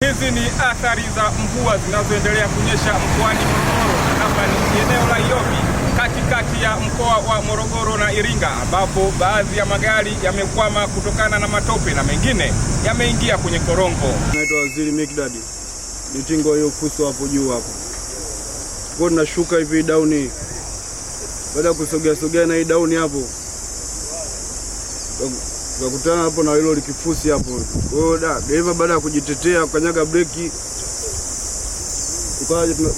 Hizi ni athari za mvua zinazoendelea kunyesha mkoani Morogoro, na hapa ni eneo la Iyovi katikati ya mkoa wa Morogoro na Iringa, ambapo baadhi ya magari yamekwama kutokana na matope na mengine yameingia kwenye korongo. Naitwa Waziri Mikdadi. Nitingo hiyo fuso hapo juu hapo. Kwa tunashuka hivi down. Baada ya kusogea na hii down hapo, tukakutana hapo na hilo likifusi hapo. Kwa hiyo dereva baada ya kujitetea kanyaga breki,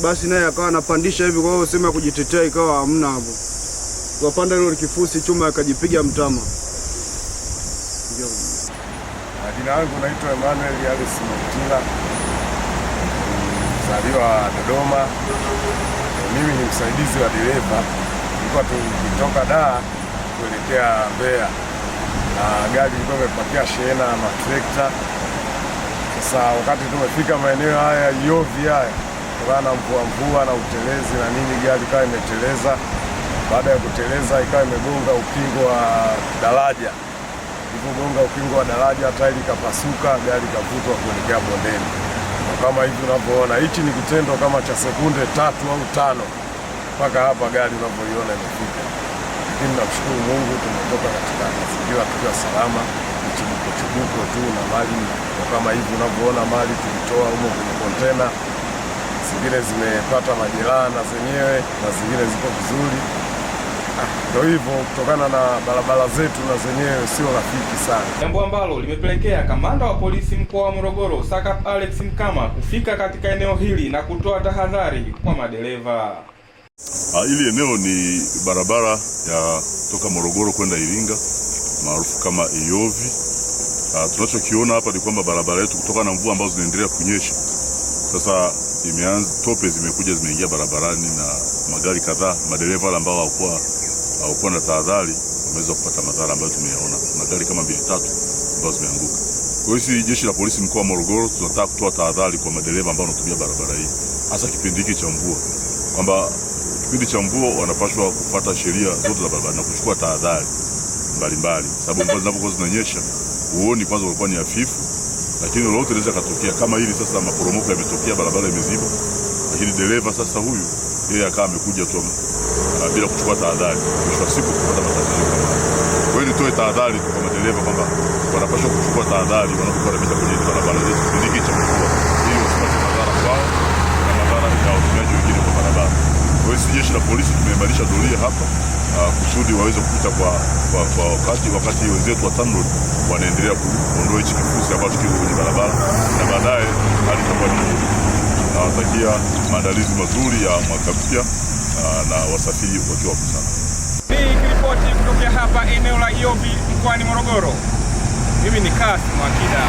basi naye akawa anapandisha hivi, kwa hiyo sema kujitetea ikawa hamna hapo. Tukapanda hilo likifusi, chuma akajipiga mtama. Jina langu naitwa Emmanuel Alice Mtila, mzaliwa Dodoma. Mimi ni msaidizi wa dereva. Tulikuwa tukitoka Dar kuelekea Mbeya na gari ilikuwa imepakia shehena ya matrekta. Sasa wakati tumefika maeneo haya Iyovi haya, kutokana na mvua na utelezi na nini, gari ikawa imeteleza. Baada ya kuteleza ikawa imegonga ukingo wa daraja. Ilipogonga ukingo wa daraja, tairi ikapasuka, gari ikavutwa kuelekea bondeni. Kama hivi unavyoona, hichi ni kitendo kama cha sekunde 3 au 5 mpaka hapa gari unavyoiona imefika. Lakini namshukuru Mungu tumetoka katika mazingira tukiwa salama, chibuko tu na mali kama hivi unavyoona, mali tulitoa huko kwenye kontena. Zingine zimepata majeraha na zenyewe, na zingine ziko vizuri. Ndio hivyo, kutokana na barabara zetu na zenyewe sio rafiki sana. Jambo ambalo limepelekea kamanda wa polisi mkoa wa Morogoro Sakap Alex Mkama kufika katika eneo hili na kutoa tahadhari kwa madereva. Hili eneo ni barabara ya kutoka Morogoro kwenda Iringa maarufu kama Iyovi. Tunachokiona hapa ni kwamba barabara yetu kutokana na mvua ambazo zinaendelea kunyesha, sasa tope zimekuja zimeingia barabarani, na magari kadhaa, madereva wale ambao hawakuwa na tahadhari wameweza kupata madhara ambayo tumeyaona. Kuna gari kama 2-3 ambazo zimeanguka. Kwa hiyo jeshi la polisi mkoa wa Morogoro tunataka kutoa tahadhari kwa madereva ambao wanatumia barabara hii, hasa kipindi hiki cha mvua, kwamba kipindi cha mvua wanapaswa kufuata sheria zote za barabara na kuchukua tahadhari mbalimbali, sababu mvua zinapokuwa zinanyesha uoni kwanza ulikuwa ni hafifu, lakini lolote linaweza katokea. Kama hili sasa, maporomoko yametokea, barabara imeziba, lakini dereva sasa huyu yeye akawa amekuja tu bila kuchukua tahadhari, mwisho wa siku kupata matatizo kama haya. Kwa hiyo nitoe tahadhari kwa madereva kwamba wanapaswa kuchukua tahadhari wanapokuwa wanapita kwenye barabara zetu kipindi hiki cha mvua, ili wasipate madhara kwao na madhara ya watumiaji wengine kwa barabara. Kwa hiyo jeshi la polisi tumeimarisha doria hapa kusudi waweze kupita kwa wakati wenzetu wa TANROADS wanaendelea kuondoa hichi kifusi ambacho kiko kwenye barabara, na baadaye hali itakuwa nzuri. Nawatakia maandalizi mazuri ya mwaka mpya na wasafiri wakiwa salama. Hii ripoti kutoka hapa eneo la Iyovi mkoani Morogoro. Mimi ni Kasim Akida.